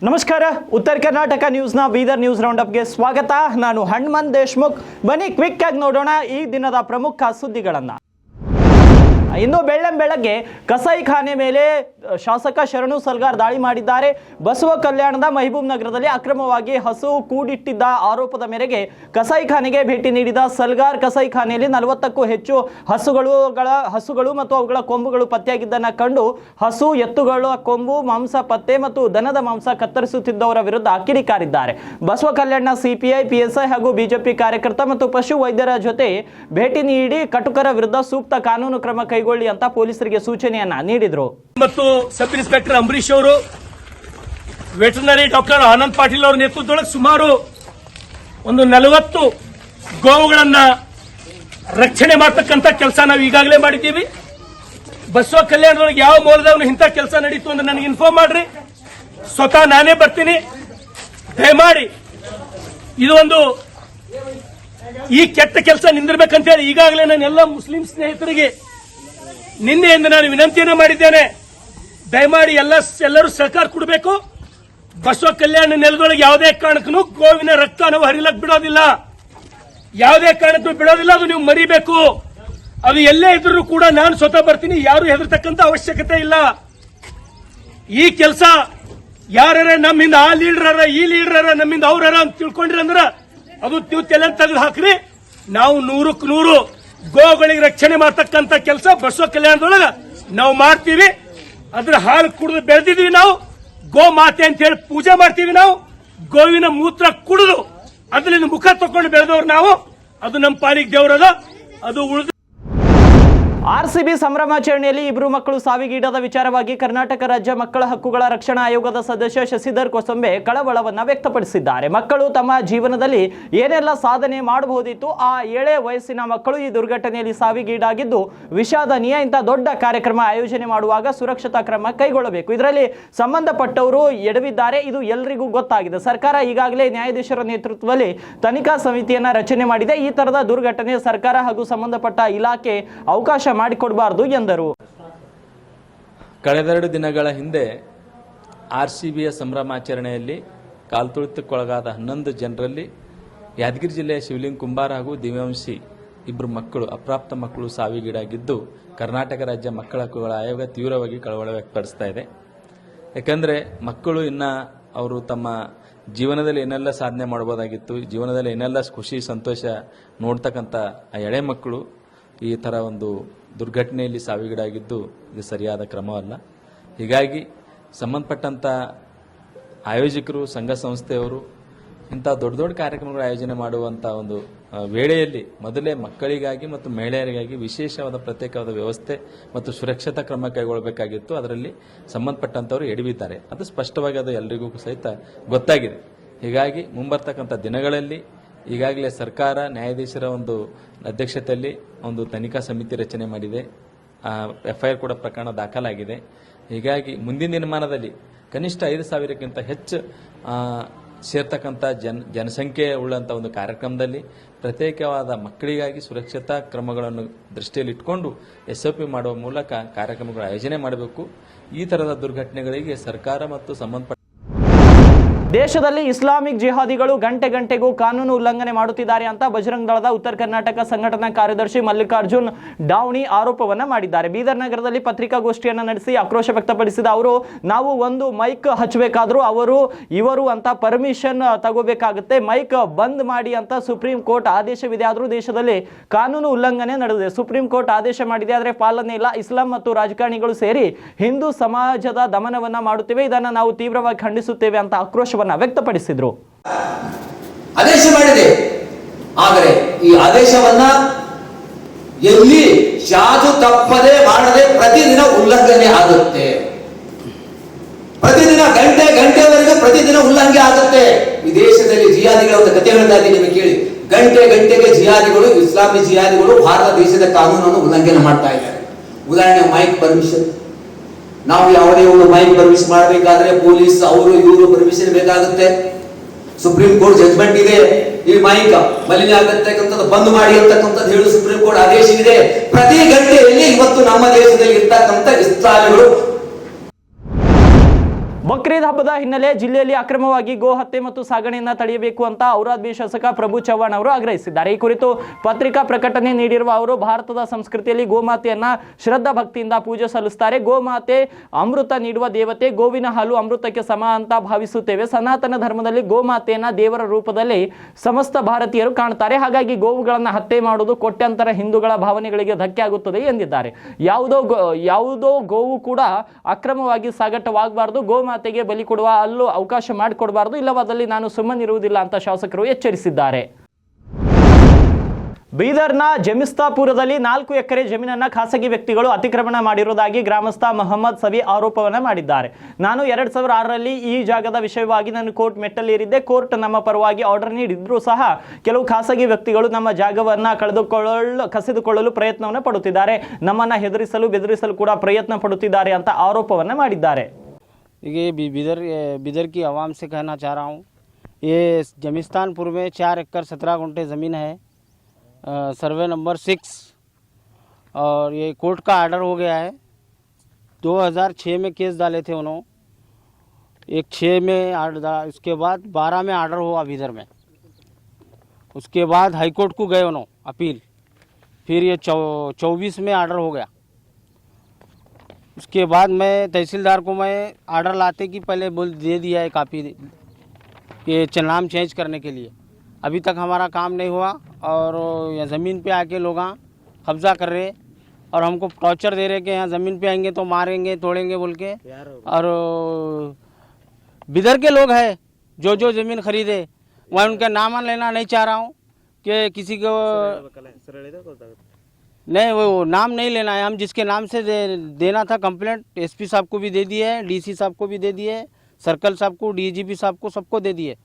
ನಮಸ್ಕಾರ. ಉತ್ತರ ಕರ್ನಾಟಕ ನ್ಯೂಸ್ನ ಬೀದರ್ ನ್ಯೂಸ್ ರೌಂಡಪ್ಗೆ ಸ್ವಾಗತ. ನಾನು ಹನುಮಂತ್ ದೇಶ್ಮುಖ್. ಬನ್ನಿ ಕ್ವಿಕ್ ಆಗಿ ನೋಡೋಣ ಈ ದಿನದ ಪ್ರಮುಖ ಸುದ್ದಿಗಳನ್ನು. ಇಂದು ಬೆಳಗ್ಗೆ ಕಸಾಯಿಖಾನೆ ಮೇಲೆ ಶಾಸಕ ಶರಣು ಸಲ್ಗಾರ್ ದಾಳಿ ಮಾಡಿದ್ದಾರೆ. ಬಸವ ಕಲ್ಯಾಣದ ಮಹಬೂಬ್ ನಗರದಲ್ಲಿ ಅಕ್ರಮವಾಗಿ ಹಸು ಕೂಡಿಟ್ಟಿದ್ದ ಆರೋಪದ ಮೇರೆಗೆ ಕಸಾಯಿಖಾನೆಗೆ ಭೇಟಿ ನೀಡಿದ ಸಲ್ಗಾರ್ ಕಸಾಯಿಖಾನೆಯಲ್ಲಿ 40ಕ್ಕೂ ಹೆಚ್ಚು ಹಸುಗಳು ಮತ್ತು ಅವುಗಳ ಕೊಂಬುಗಳು ಪತ್ತೆಯಾಗಿದ್ದನ್ನು ಕಂಡು ಹಸು ಎತ್ತುಗಳ ಕೊಂಬು ಮಾಂಸ ಪತ್ತೆ ಮತ್ತು ದನದ ಮಾಂಸ ಕತ್ತರಿಸುತ್ತಿದ್ದವರ ವಿರುದ್ಧ ಕಿಡಿಕಾರಿದ್ದಾರೆ. ಬಸವ ಕಲ್ಯಾಣ ಸಿಪಿಐ ಪಿಎಸ್ಐ ಹಾಗೂ ಬಿಜೆಪಿ ಕಾರ್ಯಕರ್ತ ಮತ್ತು ಪಶು ವೈದ್ಯರ ಜೊತೆ ಭೇಟಿ ನೀಡಿ ಕಟುಕರ ವಿರುದ್ಧ ಸೂಕ್ತ ಕಾನೂನು ಕ್ರಮ ಕೈಗೊಳ್ಳಿ ಅಂತ ಪೊಲೀಸರಿಗೆ ಸೂಚನೆಯನ್ನ ನೀಡಿದ್ರು. ಮತ್ತು ಸಬ್ ಇನ್ಸ್ಪೆಕ್ಟರ್ ಅಂಬರೀಶ್ ಅವರು, ವೆಟರ್ನರಿ ಡಾಕ್ಟರ್ ಆನಂದ್ ಪಾಟೀಲ್ ಅವರ ನೇತೃತ್ವದೊಳಗೆ ಸುಮಾರು 40 ಗೋವುಗಳನ್ನ ರಕ್ಷಣೆ ಮಾಡತಕ್ಕಂತ ಕೆಲಸ ನಾವು ಈಗಾಗಲೇ ಮಾಡಿದ್ದೀವಿ. ಬಸವ ಕಲ್ಯಾಣದೊಳಗೆ ಯಾವ ಮೂಲದವನು ಇಂಥ ಕೆಲಸ ನಡೀತು ಅಂತ ನನಗೆ ಇನ್ಫಾರ್ಮ್ ಮಾಡ್ರಿ. ಸ್ವತಃ ನಾನೇ ಬರ್ತೀನಿ. ದಯಮಾಡಿ ಇದು ಒಂದು ಈ ಕೆಟ್ಟ ಕೆಲಸ ನಿಂದಿರ್ಬೇಕಂತ ಹೇಳಿ ಈಗಾಗಲೇ ನಾನು ಎಲ್ಲ ಮುಸ್ಲಿಂ ಸ್ನೇಹಿತರಿಗೆ ನಿನ್ನೆಯಿಂದ ನಾನು ವಿನಂತಿಯನ್ನು ಮಾಡಿದ್ದೇನೆ. ದಯಮಾಡಿ ಎಲ್ಲರೂ ಸಹಕಾರ ಕೊಡಬೇಕು. ಬಸವ ಕಲ್ಯಾಣ ನೆಲದೊಳಗೆ ಯಾವುದೇ ಕಾರಣಕ್ಕೂ ಗೋವಿನ ರಕ್ತ ನಾವು ಹರಿಲಕ್ ಬಿಡೋದಿಲ್ಲ. ಯಾವುದೇ ಕಾರಣಕ್ಕೂ ಬಿಡೋದಿಲ್ಲ. ಅದು ನೀವು ಮರಿಬೇಕು. ಅದು ಎಲ್ಲೇ ಇದ್ರೂ ಕೂಡ ನಾನು ಸ್ವತಃ ಬರ್ತೀನಿ. ಯಾರು ಹೆದರ್ತಕ್ಕಂಥ ಅವಶ್ಯಕತೆ ಇಲ್ಲ. ಈ ಕೆಲಸ ಯಾರ ನಮ್ಮಿಂದ ಆ ಲೀಡರ್ ಈ ಲೀಡರ್ ನಮ್ಮಿಂದ ಅವ್ರ ಅಂತ ತಿಳ್ಕೊಂಡ್ರಿ ಅಂದ್ರ ಅದು ನೀವು ತಲೆ ತೆಗೆದು ಹಾಕ್ರಿ. ನಾವು 100ಕ್ಕೆ 100 ಗೋಗಳಿಗೆ ರಕ್ಷಣೆ ಮಾಡತಕ್ಕಂತ ಕೆಲಸ ಬಸವ ಕಲ್ಯಾಣದೊಳಗ ನಾವು ಮಾಡ್ತೀವಿ. ಅದ್ರ ಹಾಲು ಕುಡಿದು ಬೆಳೆದಿದ್ವಿ. ನಾವು ಗೋ ಮಾತೆ ಅಂತ ಹೇಳಿ ಪೂಜೆ ಮಾಡ್ತೀವಿ. ನಾವು ಗೋವಿನ ಮೂತ್ರ ಕುಡಿದು ಅದರಿಂದ ಮುಖ ತಕೊಂಡು ಬೆಳೆದವ್ರು ನಾವು. ಅದು ನಮ್ಮ ಪಾಲಿಗೆ ದೇವರದ. ಅದು ಉಳಿದ ಆರ್ಸಿಬಿ ಸಂಭ್ರಮಾಚರಣೆಯಲ್ಲಿ 2 ಮಕ್ಕಳು ಸಾವಿಗೀಡಾದ ವಿಚಾರವಾಗಿ ಕರ್ನಾಟಕ ರಾಜ್ಯ ಮಕ್ಕಳ ಹಕ್ಕುಗಳ ರಕ್ಷಣಾ ಆಯೋಗದ ಸದಸ್ಯ ಶಶಿಧರ್ ಕೊಸಂಬೆ ಕಳವಳವನ್ನು ವ್ಯಕ್ತಪಡಿಸಿದ್ದಾರೆ. ಮಕ್ಕಳು ತಮ್ಮ ಜೀವನದಲ್ಲಿ ಏನೆಲ್ಲ ಸಾಧನೆ ಮಾಡಬಹುದಿತ್ತು, ಆ 7 ವಯಸ್ಸಿನ ಮಕ್ಕಳು ಈ ದುರ್ಘಟನೆಯಲ್ಲಿ ಸಾವಿಗೀಡಾಗಿದ್ದು ವಿಷಾದನೀಯ. ಇಂಥ ದೊಡ್ಡ ಕಾರ್ಯಕ್ರಮ ಆಯೋಜನೆ ಮಾಡುವಾಗ ಸುರಕ್ಷತಾ ಕ್ರಮ ಕೈಗೊಳ್ಳಬೇಕು. ಇದರಲ್ಲಿ ಸಂಬಂಧಪಟ್ಟವರು ಎಡವಿದ್ದಾರೆ. ಇದು ಎಲ್ಲರಿಗೂ ಗೊತ್ತಾಗಿದೆ. ಸರ್ಕಾರ ಈಗಾಗಲೇ ನ್ಯಾಯಾಧೀಶರ ನೇತೃತ್ವದಲ್ಲಿ ತನಿಖಾ ಸಮಿತಿಯನ್ನ ರಚನೆ ಮಾಡಿದೆ. ಈ ತರದ ದುರ್ಘಟನೆ ಸರ್ಕಾರ ಹಾಗೂ ಸಂಬಂಧಪಟ್ಟ ಇಲಾಖೆ ಅವಕಾಶ ಮಾಡಿಕೊಡಬಾರದು ಎಂದರು. ಕಳೆದೆರಡು ದಿನಗಳ ಹಿಂದೆ ಆರ್ಸಿಬಿಯ ಸಂಭ್ರಮಾಚರಣೆಯಲ್ಲಿ ಕಾಲ್ತುಳಿತಕ್ಕೊಳಗಾದ 11 ಜನರಲ್ಲಿ ಯಾದಗಿರಿ ಜಿಲ್ಲೆಯ ಶಿವಲಿಂಗ್ ಕುಂಬಾರ ಹಾಗೂ ದಿವ್ಯಾಂಶಿ 2 ಮಕ್ಕಳು ಅಪ್ರಾಪ್ತ ಮಕ್ಕಳು ಸಾವಿಗೀಡಾಗಿದ್ದು ಕರ್ನಾಟಕ ರಾಜ್ಯ ಮಕ್ಕಳ ಹಕ್ಕುಗಳ ಆಯೋಗ ತೀವ್ರವಾಗಿ ಕಳವಳ ವ್ಯಕ್ತಪಡಿಸ್ತಾ ಇದೆ. ಯಾಕಂದರೆ ಮಕ್ಕಳು ಅವರು ತಮ್ಮ ಜೀವನದಲ್ಲಿ ಏನೆಲ್ಲ ಸಾಧನೆ ಮಾಡಬಹುದಾಗಿತ್ತು, ಜೀವನದಲ್ಲಿ ಏನೆಲ್ಲ ಖುಷಿ ಸಂತೋಷ ನೋಡ್ತಕ್ಕಂಥ ಆ ಎಳೆ ಮಕ್ಕಳು ಈ ಥರ ಒಂದು ದುರ್ಘಟನೆಯಲ್ಲಿ ಸಾವಿಗೀಡಾಗಿದ್ದು ಇದು ಸರಿಯಾದ ಕ್ರಮವಲ್ಲ. ಹೀಗಾಗಿ ಸಂಬಂಧಪಟ್ಟಂಥ ಆಯೋಜಕರು, ಸಂಘ ಸಂಸ್ಥೆಯವರು ಇಂಥ ದೊಡ್ಡ ಕಾರ್ಯಕ್ರಮಗಳ ಆಯೋಜನೆ ಮಾಡುವಂಥ ಒಂದು ವೇಳೆಯಲ್ಲಿ ಮೊದಲೇ ಮಕ್ಕಳಿಗಾಗಿ ಮತ್ತು ಮಹಿಳೆಯರಿಗಾಗಿ ವಿಶೇಷವಾದ ಪ್ರತ್ಯೇಕವಾದ ವ್ಯವಸ್ಥೆ ಮತ್ತು ಸುರಕ್ಷತಾ ಕ್ರಮ ಕೈಗೊಳ್ಳಬೇಕಾಗಿತ್ತು. ಅದರಲ್ಲಿ ಸಂಬಂಧಪಟ್ಟಂಥವರು ಎಡವಿದ್ದಾರೆ. ಅದು ಸ್ಪಷ್ಟವಾಗಿ ಅದು ಎಲ್ಲರಿಗೂ ಸಹಿತ ಗೊತ್ತಾಗಿದೆ. ಹೀಗಾಗಿ ಮುಂಬರ್ತಕ್ಕಂಥ ದಿನಗಳಲ್ಲಿ ಈಗಾಗಲೇ ಸರ್ಕಾರ ನ್ಯಾಯಾಧೀಶರ ಒಂದು ಅಧ್ಯಕ್ಷತೆಯಲ್ಲಿ ಒಂದು ತನಿಖಾ ಸಮಿತಿ ರಚನೆ ಮಾಡಿದೆ. FIR ಕೂಡ ಪ್ರಕರಣ ದಾಖಲಾಗಿದೆ. ಹೀಗಾಗಿ ಮುಂದಿನ ದಿನಮಾನದಲ್ಲಿ ಕನಿಷ್ಠ 5,000ಕ್ಕಿಂತ ಹೆಚ್ಚು ಸೇರ್ತಕ್ಕಂಥ ಜನಸಂಖ್ಯೆ ಉಳ್ಳಂಥ ಒಂದು ಕಾರ್ಯಕ್ರಮದಲ್ಲಿ ಪ್ರತ್ಯೇಕವಾದ ಮಕ್ಕಳಿಗಾಗಿ ಸುರಕ್ಷತಾ ಕ್ರಮಗಳನ್ನು ದೃಷ್ಟಿಯಲ್ಲಿ ಇಟ್ಕೊಂಡು SOP ಮಾಡುವ ಮೂಲಕ ಕಾರ್ಯಕ್ರಮಗಳ ಆಯೋಜನೆ ಮಾಡಬೇಕು. ಈ ಥರದ ದುರ್ಘಟನೆಗಳಿಗೆ ಸರ್ಕಾರ ಮತ್ತು ಸಂಬಂಧಪಟ್ಟ ದೇಶದಲ್ಲಿ ಇಸ್ಲಾಮಿಕ್ ಜಿಹಾದಿಗಳು ಗಂಟೆಗೂ ಕಾನೂನು ಉಲ್ಲಂಘನೆ ಮಾಡುತ್ತಿದ್ದಾರೆ ಅಂತ ಬಜರಂಗ ದಳದ ಉತ್ತರ ಕರ್ನಾಟಕ ಸಂಘಟನಾ ಕಾರ್ಯದರ್ಶಿ ಮಲ್ಲಿಕಾರ್ಜುನ್ ಡಾವಣಿ ಆರೋಪವನ್ನ ಮಾಡಿದ್ದಾರೆ. ಬೀದರ್ ನಗರದಲ್ಲಿ ಪತ್ರಿಕಾಗೋಷ್ಠಿಯನ್ನು ನಡೆಸಿ ಆಕ್ರೋಶ ವ್ಯಕ್ತಪಡಿಸಿದ ಅವರು, ನಾವು ಒಂದು ಮೈಕ್ ಹಚ್ಚಬೇಕಾದ್ರೂ ಇವರು ಅಂತ ಪರ್ಮಿಷನ್ ತಗೋಬೇಕಾಗುತ್ತೆ, ಮೈಕ್ ಬಂದ್ ಮಾಡಿ ಅಂತ ಸುಪ್ರೀಂ ಕೋರ್ಟ್ ಆದೇಶವಿದೆ. ಆದರೂ ದೇಶದಲ್ಲಿ ಕಾನೂನು ಉಲ್ಲಂಘನೆ ನಡೆದಿದೆ. ಸುಪ್ರೀಂ ಕೋರ್ಟ್ ಆದೇಶ ಮಾಡಿದೆ, ಆದರೆ ಪಾಲನೆ ಇಲ್ಲ. ಇಸ್ಲಾಂ ಮತ್ತು ರಾಜಕಾರಣಿಗಳು ಸೇರಿ ಹಿಂದೂ ಸಮಾಜದ ದಮನವನ್ನ ಮಾಡುತ್ತಿವೆ. ಇದನ್ನು ನಾವು ತೀವ್ರವಾಗಿ ಖಂಡಿಸುತ್ತೇವೆ ಅಂತ ಆಕ್ರೋಶ ವ್ಯಕ್ತಪಡಿಸಿದ್ರು. ಆದೇಶ ಮಾಡಿದೆ, ಆದರೆ ಈ ಆದೇಶವನ್ನ ಎಲ್ಲಿ ಶಾಜು ತಪ್ಪದೆ ಮಾಡದೆ ಪ್ರತಿದಿನ ಉಲ್ಲಂಘನೆ ಆಗುತ್ತೆ. ಪ್ರತಿದಿನ ಗಂಟೆವರೆಗೆ ಪ್ರತಿದಿನ ಉಲ್ಲಂಘನೆ ಆಗುತ್ತೆ. ಈ ದೇಶದಲ್ಲಿ ಜಿಹಾದಿಗಳ ಒಂದು ಕಥೆ ಹೇಳ್ತಾ ಇದ್ದೀನಿ, ನಿಮಗೆ ಕೇಳಿ. ಗಂಟೆಗೆ ಜಿಹಾದಿಗಳು, ಇಸ್ಲಾಮಿ ಜಿಹಾದಿಗಳು ಭಾರತ ದೇಶದ ಕಾನೂನನ್ನು ಉಲ್ಲಂಘನೆ ಮಾಡ್ತಾ ಇದ್ದಾರೆ. ಉದಾಹರಣೆ ಮೈಕ್ ಪರ್ಮಿಷನ್. ನಾವು ಯಾವುದೇ ಒಂದು ಮೈಕ್ ಪರ್ಮಿಷನ್ ಮಾಡಬೇಕಾದ್ರೆ ಪೊಲೀಸ್ ಇವರು ಪರ್ಮಿಷನ್ ಬೇಕಾಗುತ್ತೆ. ಸುಪ್ರೀಂ ಕೋರ್ಟ್ ಜಡ್ಜ್ಮೆಂಟ್ ಇದೆ, ಈ ಮೈಕ್ ಮಲಿನ ಆಗತಕ್ಕಂಥದ್ದು ಬಂದ್ ಮಾಡಿ ಅಂತಕ್ಕಂಥದ್ದು ಹೇಳಿ ಸುಪ್ರೀಂ ಕೋರ್ಟ್ ಆದೇಶ ಇದೆ. ಪ್ರತಿ ಗಂಟೆಯಲ್ಲಿ ಇವತ್ತು ನಮ್ಮ ದೇಶದಲ್ಲಿ ಇರ್ತಕ್ಕಂಥ ಇಸ್ಲಾಮಿಗಳು ಬಕ್ರೀದ್ ಹಬ್ಬದ ಹಿನ್ನೆಲೆ ಜಿಲ್ಲೆಯಲ್ಲಿ ಅಕ್ರಮವಾಗಿ ಗೋ ಹತ್ಯೆ ಮತ್ತು ಸಾಗಣೆಯನ್ನ ತಡೆಯಬೇಕು ಅಂತ ಔರಾದ್ಬಿ ಶಾಸಕ ಪ್ರಭು ಚವ್ಹಾಣ್ ಅವರು ಆಗ್ರಹಿಸಿದ್ದಾರೆ. ಈ ಕುರಿತು ಪತ್ರಿಕಾ ಪ್ರಕಟಣೆ ನೀಡಿರುವ ಅವರು, ಭಾರತದ ಸಂಸ್ಕೃತಿಯಲ್ಲಿ ಗೋಮಾತೆಯನ್ನ ಶ್ರದ್ಧಾ ಭಕ್ತಿಯಿಂದ ಪೂಜೆ ಸಲ್ಲಿಸುತ್ತಾರೆ. ಗೋಮಾತೆ ಅಮೃತ ನೀಡುವ ದೇವತೆ, ಗೋವಿನ ಹಾಲು ಅಮೃತಕ್ಕೆ ಸಮ ಅಂತ ಭಾವಿಸುತ್ತೇವೆ. ಸನಾತನ ಧರ್ಮದಲ್ಲಿ ಗೋಮಾತೆಯನ್ನ ದೇವರ ರೂಪದಲ್ಲಿ ಸಮಸ್ತ ಭಾರತೀಯರು ಕಾಣ್ತಾರೆ. ಹಾಗಾಗಿ ಗೋವುಗಳನ್ನು ಹತ್ಯೆ ಮಾಡುವುದು ಕೋಟ್ಯಾಂತರ ಹಿಂದೂಗಳ ಭಾವನೆಗಳಿಗೆ ಧಕ್ಕೆ ಆಗುತ್ತದೆ ಎಂದಿದ್ದಾರೆ. ಯಾವುದೋ ಗೋವು ಕೂಡ ಅಕ್ರಮವಾಗಿ ಸಾಗಾಟವಾಗಬಾರದು. ಗೋಮಾತೆಗೆ ಬಲಿ ಕೊಡುವ ಅಲ್ಲೂ ಅವಕಾಶ ಮಾಡಿಕೊಡಬಾರದು, ಇಲ್ಲವಾದಲ್ಲಿ ನಾನು ಸುಮ್ಮನಿರುವುದಿಲ್ಲ ಅಂತ ಶಾಸಕರು ಎಚ್ಚರಿಸಿದ್ದಾರೆ. ಬೀದರ್ನ ಜಮಿಸ್ತಾಪುರದಲ್ಲಿ 4 ಎಕರೆ ಜಮೀನನ್ನ ಖಾಸಗಿ ವ್ಯಕ್ತಿಗಳು ಅತಿಕ್ರಮಣ ಮಾಡಿರುವುದಾಗಿ ಗ್ರಾಮಸ್ಥ ಮೊಹಮ್ಮದ್ ಸವಿ ಆರೋಪವನ್ನ ಮಾಡಿದ್ದಾರೆ. ನಾನು 2006ರಲ್ಲಿ ಈ ಜಾಗದ ವಿಷಯವಾಗಿ ನಾನು ಕೋರ್ಟ್ ಮೆಟ್ಟಲೇರಿದ್ದೆ. ಕೋರ್ಟ್ ನಮ್ಮ ಪರವಾಗಿ ಆರ್ಡರ್ ನೀಡಿದ್ರೂ ಸಹ ಕೆಲವು ಖಾಸಗಿ ವ್ಯಕ್ತಿಗಳು ನಮ್ಮ ಜಾಗವನ್ನ ಕಸಿದುಕೊಳ್ಳಲು ಪ್ರಯತ್ನವನ್ನು ಪಡುತ್ತಿದ್ದಾರೆ. ನಮ್ಮನ್ನ ಹೆದರಿಸಲು ಬೆದರಿಸಲು ಕೂಡ ಪ್ರಯತ್ನ ಪಡುತ್ತಿದ್ದಾರೆ ಅಂತ ಆರೋಪವನ್ನ ಮಾಡಿದ್ದಾರೆ. ये बिदर की आवाम से कहना चाह रहा हूँ, ये जमिस्तानपुर में 4 एकड़ 17 गुंठे ज़मीन है, सर्वे नंबर 6, और ये कोर्ट का आर्डर हो गया है. 2006 में केस डाले थे उन्होंने, एक 6 में आर्डर, उसके बाद 12 में आर्डर हुआ बिदर में. उसके बाद हाई कोर्ट को गए उन्होंने अपील, फिर ये 24 में आर्डर हो गया. उसके बाद मैं तहसीलदार को मैं आर्डर लाते कि पहले दे दिया है कापी ये नाम चेंज करने के लिए. अभी तक हमारा काम नहीं हुआ और यहाँ ज़मीन पे आके लोग कब्ज़ा कर रहे और हमको टॉर्चर दे रहे कि यहाँ ज़मीन पे आएंगे तो मारेंगे तोड़ेंगे बोल के. और बिदर के लोग हैं जो ज़मीन खरीदे, मैं उनका नाम लेना नहीं चाह रहा हूँ कि किसी को नहीं, वो नाम नहीं लेना है. हम जिसके नाम से देना था कंप्लेंट, एसपी साहब को भी दे दिए है, डीसी साहब को भी दे दिए, सर्कल साहब को, डीजीपी साहब को, सबको दे दिए.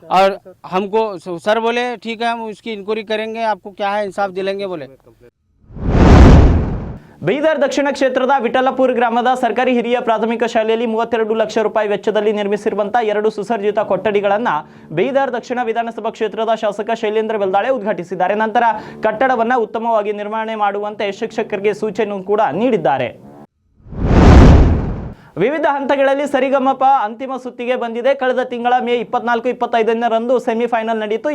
और हमको सर बोले ठीक है हम उसकी इंक्वायरी करेंगे, आपको क्या है इंसाफ दिलाएंगे बोले. ಬೀದರ್ ದಕ್ಷಿಣ ಕ್ಷೇತ್ರದ ವಿಠಲಪುರ ಗ್ರಾಮದ ಸರ್ಕಾರಿ ಹಿರಿಯ ಪ್ರಾಥಮಿಕ ಶಾಲೆಯಲ್ಲಿ 32 ಲಕ್ಷ ರೂಪಾಯಿ ವೆಚ್ಚದಲ್ಲಿ ನಿರ್ಮಿಸಿರುವಂತಹ 2 ಸುಸಜ್ಜಿತ ಕೊಠಡಿಗಳನ್ನು ಬೀದರ್ ದಕ್ಷಿಣ ವಿಧಾನಸಭಾ ಕ್ಷೇತ್ರದ ಶಾಸಕ ಶೈಲೇಂದ್ರ ಬೆಲ್ದಾಳೆ ಉದ್ಘಾಟಿಸಿದ್ದಾರೆ. ನಂತರ ಕಟ್ಟಡವನ್ನು ಉತ್ತಮವಾಗಿ ನಿರ್ವಹಣೆ ಮಾಡುವಂತೆ ಶಿಕ್ಷಕರಿಗೆ ಸೂಚನೆ ಕೂಡ ನೀಡಿದ್ದಾರೆ. ವಿವಿಧ ಹಂತಗಳಲ್ಲಿ ಸರಿಗಮಪ ಅಂತಿಮ ಸುತ್ತಿಗೆ ಬಂದಿದೆ. ಕಳೆದ ತಿಂಗಳ ಮೇ 24-25ರಂದು ಸೆಮಿಫೈನಲ್ ನಡೆಯಿತು.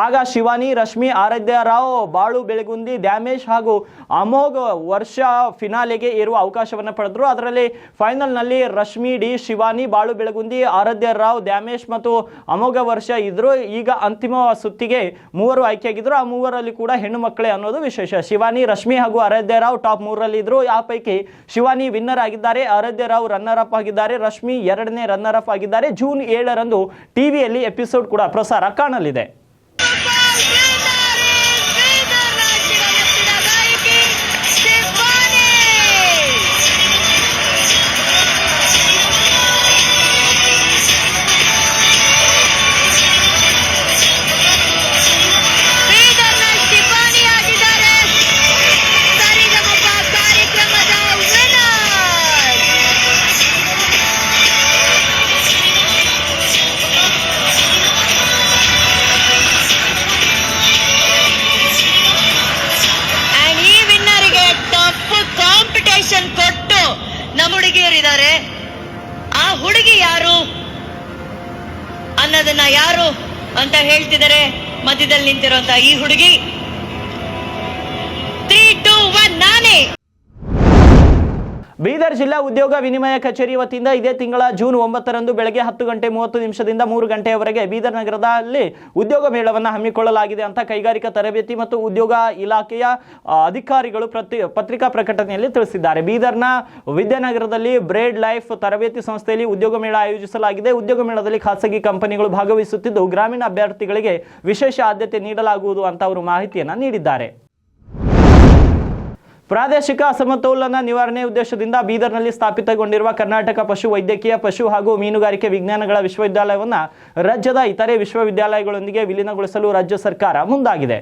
ಆಗ ಶಿವಾನಿ, ರಶ್ಮಿ, ಆರಾಧ್ಯ ರಾವ್, ಬಾಳು ಬೆಳಗುಂದಿ, ದ್ಯಾಮೇಶ್ ಹಾಗೂ ಅಮೋಘ ವರ್ಷ ಫಿನಾಲೆಗೆ ಏರುವ ಅವಕಾಶವನ್ನು ಪಡೆದರು. ಅದರಲ್ಲಿ ಫೈನಲ್ನಲ್ಲಿ ರಶ್ಮಿ ಡಿ, ಶಿವಾನಿ, ಬಾಳು ಬೆಳಗುಂದಿ, ಆರಾಧ್ಯ ರಾವ್, ದ್ಯಾಮೇಶ್ ಮತ್ತು ಅಮೋಘ ವರ್ಷ ಇದ್ರು. ಈಗ ಅಂತಿಮ ಸುತ್ತಿಗೆ 3 ಆಯ್ಕೆಯಾಗಿದ್ರು. ಆ 3ರಲ್ಲಿ ಕೂಡ ಹೆಣ್ಣು ಮಕ್ಕಳೇ ಅನ್ನೋದು ವಿಶೇಷ. ಶಿವಾನಿ, ರಶ್ಮಿ ಹಾಗೂ ಆರಾಧ್ಯ ರಾವ್ ಟಾಪ್ 3ರಲ್ಲಿ ಇದ್ರು. ಆ ಪೈಕಿ ಶಿವಾನಿ ವಿನ್ನರ್ ಆಗಿದ್ದಾರೆ, ಆರಾಧ್ಯ ರಾವ್ ರನ್ನರ್ ಅಪ್ ಆಗಿದ್ದಾರೆ, ರಶ್ಮಿ 2ನೇ ರನ್ನರ್ ಅಪ್ ಆಗಿದ್ದಾರೆ. ಜೂನ್ 7ರಂದು ಟಿವಿಯಲ್ಲಿ ಎಪಿಸೋಡ್ ಕೂಡ ಪ್ರಸಾರ ಕಾಣಲಿದೆ. ಕೊಟ್ಟು ನಮ್ಮ ಹುಡುಗಿಯರಿದ್ದಾರೆ. ಆ ಹುಡುಗಿ ಯಾರು ಅನ್ನೋದನ್ನ ಯಾರು ಅಂತ ಹೇಳ್ತಿದ್ದಾರೆ ಮಧ್ಯದಲ್ಲಿ ನಿಂತಿರುವಂತ ಈ ಹುಡುಗಿ. 3, 2, 1 ನಾನೇ. ಬೀದರ್ ಜಿಲ್ಲಾ ಉದ್ಯೋಗ ವಿನಿಮಯ ಕಚೇರಿ ವತಿಯಿಂದ ಇದೇ ತಿಂಗಳ ಜೂನ್ 9ರಂದು ಬೆಳಗ್ಗೆ 10:30 3 ಗಂಟೆಯವರೆಗೆ ಬೀದರ್ ನಗರದಲ್ಲಿ ಉದ್ಯೋಗ ಮೇಳವನ್ನು ಹಮ್ಮಿಕೊಳ್ಳಲಾಗಿದೆ ಅಂತ ಕೈಗಾರಿಕಾ ತರಬೇತಿ ಮತ್ತು ಉದ್ಯೋಗ ಇಲಾಖೆಯ ಅಧಿಕಾರಿಗಳು ಪತ್ರಿಕಾ ಪ್ರಕಟಣೆಯಲ್ಲಿ ತಿಳಿಸಿದ್ದಾರೆ. ಬೀದರ್ನ ವಿದ್ಯಾನಗರದಲ್ಲಿ ಬ್ರೇಡ್ ಲೈಫ್ ತರಬೇತಿ ಸಂಸ್ಥೆಯಲ್ಲಿ ಉದ್ಯೋಗ ಮೇಳ ಆಯೋಜಿಸಲಾಗಿದೆ. ಉದ್ಯೋಗ ಮೇಳದಲ್ಲಿ ಖಾಸಗಿ ಕಂಪನಿಗಳು ಭಾಗವಹಿಸುತ್ತಿದ್ದು ಗ್ರಾಮೀಣ ಅಭ್ಯರ್ಥಿಗಳಿಗೆ ವಿಶೇಷ ಆದ್ಯತೆ ನೀಡಲಾಗುವುದು ಅಂತ ಅವರು ಮಾಹಿತಿಯನ್ನು ನೀಡಿದ್ದಾರೆ. ಪ್ರಾದೇಶಿಕ ಅಸಮತೋಲನ ನಿವಾರಣೆ ಉದ್ದೇಶದಿಂದ ಬೀದರ್ನಲ್ಲಿ ಸ್ಥಾಪಿತಗೊಂಡಿರುವ ಕರ್ನಾಟಕ ಪಶು ವೈದ್ಯಕೀಯ, ಪಶು ಹಾಗೂ ಮೀನುಗಾರಿಕೆ ವಿಜ್ಞಾನಗಳ ವಿಶ್ವವಿದ್ಯಾಲಯವನ್ನು ರಾಜ್ಯದ ಇತರೆ ವಿಶ್ವವಿದ್ಯಾಲಯಗಳೊಂದಿಗೆ ವಿಲೀನಗೊಳಿಸಲು ರಾಜ್ಯ ಸರ್ಕಾರ ಮುಂದಾಗಿದೆ.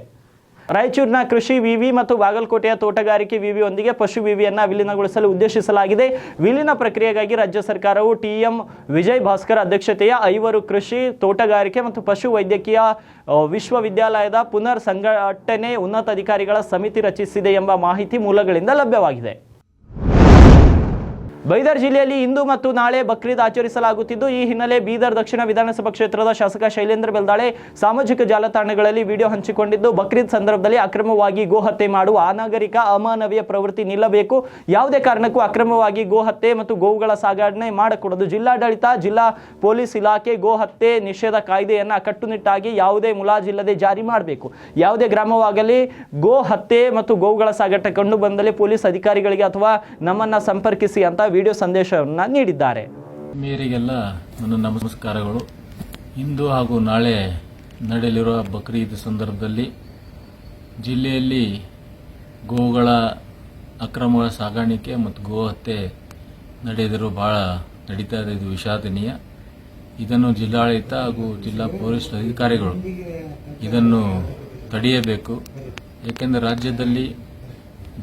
ರಾಯಚೂರಿನ ಕೃಷಿ ವಿವಿ ಮತ್ತು ಬಾಗಲಕೋಟೆಯ ತೋಟಗಾರಿಕೆ ವಿವಿಯೊಂದಿಗೆ ಪಶು ವಿವಿಯನ್ನು ವಿಲೀನಗೊಳಿಸಲು ಉದ್ದೇಶಿಸಲಾಗಿದೆ. ವಿಲೀನ ಪ್ರಕ್ರಿಯೆಗಾಗಿ ರಾಜ್ಯ ಸರ್ಕಾರವು ಟಿ.ಎಂ. ವಿಜಯ್ ಭಾಸ್ಕರ್ ಅಧ್ಯಕ್ಷತೆಯ 5 ಕೃಷಿ, ತೋಟಗಾರಿಕೆ ಮತ್ತು ಪಶು ವೈದ್ಯಕೀಯ ವಿಶ್ವವಿದ್ಯಾಲಯದ ಪುನರ್ ಸಂಘಟನೆ ಉನ್ನತ ಅಧಿಕಾರಿಗಳ ಸಮಿತಿ ರಚಿಸಿದೆ ಎಂಬ ಮಾಹಿತಿ ಮೂಲಗಳಿಂದ ಲಭ್ಯವಾಗಿದೆ. ಬೀದರ್ ಜಿಲ್ಲೆಯಲ್ಲಿ ಇಂದು ಮತ್ತು ನಾಳೆ ಬಕ್ರೀದ್ ಆಚರಿಸಲಾಗುತ್ತಿದ್ದು, ಈ ಹಿನ್ನೆಲೆ ಬೀದರ್ ದಕ್ಷಿಣ ವಿಧಾನಸಭಾ ಕ್ಷೇತ್ರದ ಶಾಸಕ ಶೈಲೇಂದ್ರ ಬೆಲ್ದಾಳೆ ಸಾಮಾಜಿಕ ಜಾಲತಾಣಗಳಲ್ಲಿ ವಿಡಿಯೋ ಹಂಚಿಕೊಂಡಿದ್ದು, ಬಕ್ರೀದ್ ಸಂದರ್ಭದಲ್ಲಿ ಅಕ್ರಮವಾಗಿ ಗೋ ಹತ್ಯೆ ಮಾಡುವ ಅನಾಗರಿಕ ಅಮಾನವೀಯ ಪ್ರವೃತ್ತಿ ನಿಲ್ಲಬೇಕು. ಯಾವುದೇ ಕಾರಣಕ್ಕೂ ಅಕ್ರಮವಾಗಿ ಗೋ ಹತ್ಯೆ ಮತ್ತು ಗೋವುಗಳ ಸಾಗಣೆ ಮಾಡಕೂಡದು. ಜಿಲ್ಲಾಡಳಿತ, ಜಿಲ್ಲಾ ಪೊಲೀಸ್ ಇಲಾಖೆ ಗೋ ಹತ್ಯೆ ನಿಷೇಧ ಕಾಯ್ದೆಯನ್ನು ಕಟ್ಟುನಿಟ್ಟಾಗಿ ಯಾವುದೇ ಮುಲಾಜಿಲ್ಲದೆ ಜಾರಿ ಮಾಡಬೇಕು. ಯಾವುದೇ ಗ್ರಾಮವಾಗಲಿ ಗೋ ಹತ್ಯೆ ಮತ್ತು ಗೋವುಗಳ ಸಾಗಾಟ ಕಂಡು ಬಂದಲ್ಲಿ ಪೊಲೀಸ್ ಅಧಿಕಾರಿಗಳಿಗೆ ಅಥವಾ ನಮ್ಮನ್ನ ಸಂಪರ್ಕಿಸಿ ಅಂತ ವಿಡಿಯೋ ಸಂದೇಶವನ್ನು ನೀಡಿದ್ದಾರೆ. ಮೇರಿಗೆಲ್ಲ ನನ್ನ ನಮಸ್ಕಾರಗಳು. ಇಂದು ಹಾಗೂ ನಾಳೆ ನಡೆಯಲಿರುವ ಬಕ್ರೀದ್ ಸಂದರ್ಭದಲ್ಲಿ ಜಿಲ್ಲೆಯಲ್ಲಿ ಗೋವುಗಳ ಅಕ್ರಮ ಸಾಗಾಣಿಕೆ ಮತ್ತು ಗೋ ಹತ್ಯೆ ನಡೆದಿರುವ ಬಹಳ ನಡೀತಾ ಇದೆ. ಇದು ವಿಷಾದನೀಯ. ಇದನ್ನು ಜಿಲ್ಲಾಡಳಿತ ಹಾಗೂ ಜಿಲ್ಲಾ ಪೊಲೀಸ್ ಅಧಿಕಾರಿಗಳು ಇದನ್ನು ತಡೆಯಬೇಕು. ಏಕೆಂದರೆ ರಾಜ್ಯದಲ್ಲಿ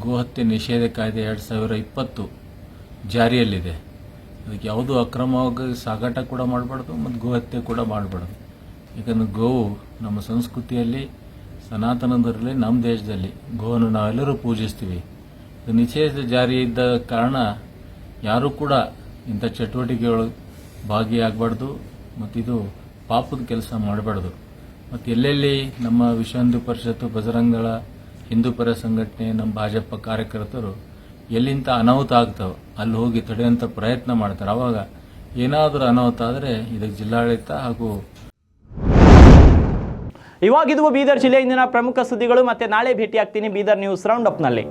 ಗೋಹತ್ಯೆ ನಿಷೇಧ ಕಾಯ್ದೆ 2020 ಜಾರಿಯಲ್ಲಿದೆ. ಅದಕ್ಕೆ ಯಾವುದೂ ಅಕ್ರಮವಾಗಿ ಸಾಗಾಟ ಕೂಡ ಮಾಡಬಾರ್ದು ಮತ್ತು ಗೋಹತ್ಯೆ ಕೂಡ ಮಾಡಬಾರ್ದು. ಏಕೆಂದರೆ ಗೋವು ನಮ್ಮ ಸಂಸ್ಕೃತಿಯಲ್ಲಿ, ಸನಾತನದಲ್ಲಿ, ನಮ್ಮ ದೇಶದಲ್ಲಿ ಗೋವನ್ನು ನಾವೆಲ್ಲರೂ ಪೂಜಿಸ್ತೀವಿ. ಇದು ನಿಷೇಧ ಜಾರಿ ಇದ್ದ ಕಾರಣ ಯಾರೂ ಕೂಡ ಇಂಥ ಚಟುವಟಿಕೆಗಳು ಭಾಗಿಯಾಗಬಾರ್ದು ಮತ್ತು ಇದು ಪಾಪದ ಕೆಲಸ ಮಾಡಬಾರ್ದು. ಮತ್ತು ಎಲ್ಲೆಲ್ಲಿ ನಮ್ಮ ವಿಶ್ವ ಹಿಂದೂ ಪರಿಷತ್ತು, ಬಜರಂಗ ದಳ, ಹಿಂದೂ ಪರ ಸಂಘಟನೆ, ನಮ್ಮ ಭಾಜಪ ಕಾರ್ಯಕರ್ತರು ಎಲ್ಲಿಂದ ಅನಾಹುತ ಆಗ್ತಾವೆ ಅಲ್ಲಿ ಹೋಗಿ ತಡೆಯುವಂಥ ಪ್ರಯತ್ನ ಮಾಡ್ತಾರೆ. ಆವಾಗ ಏನಾದರೂ ಅನಾಹುತ ಆದರೆ ಇದಕ್ಕೆ ಜಿಲ್ಲಾಡಳಿತ ಹಾಗೂ ಇವಾಗಿದುವು ಬೀದರ್ ಜಿಲ್ಲೆ ಇಂದಿನ ಪ್ರಮುಖ ಸುದ್ದಿಗಳು. ಮತ್ತೆ ನಾಳೆ ಭೇಟಿಯಾಗ್ತೀನಿ ಬೀದರ್ ನ್ಯೂಸ್ ರೌಂಡ್ ಅಪ್ನಲ್ಲಿ.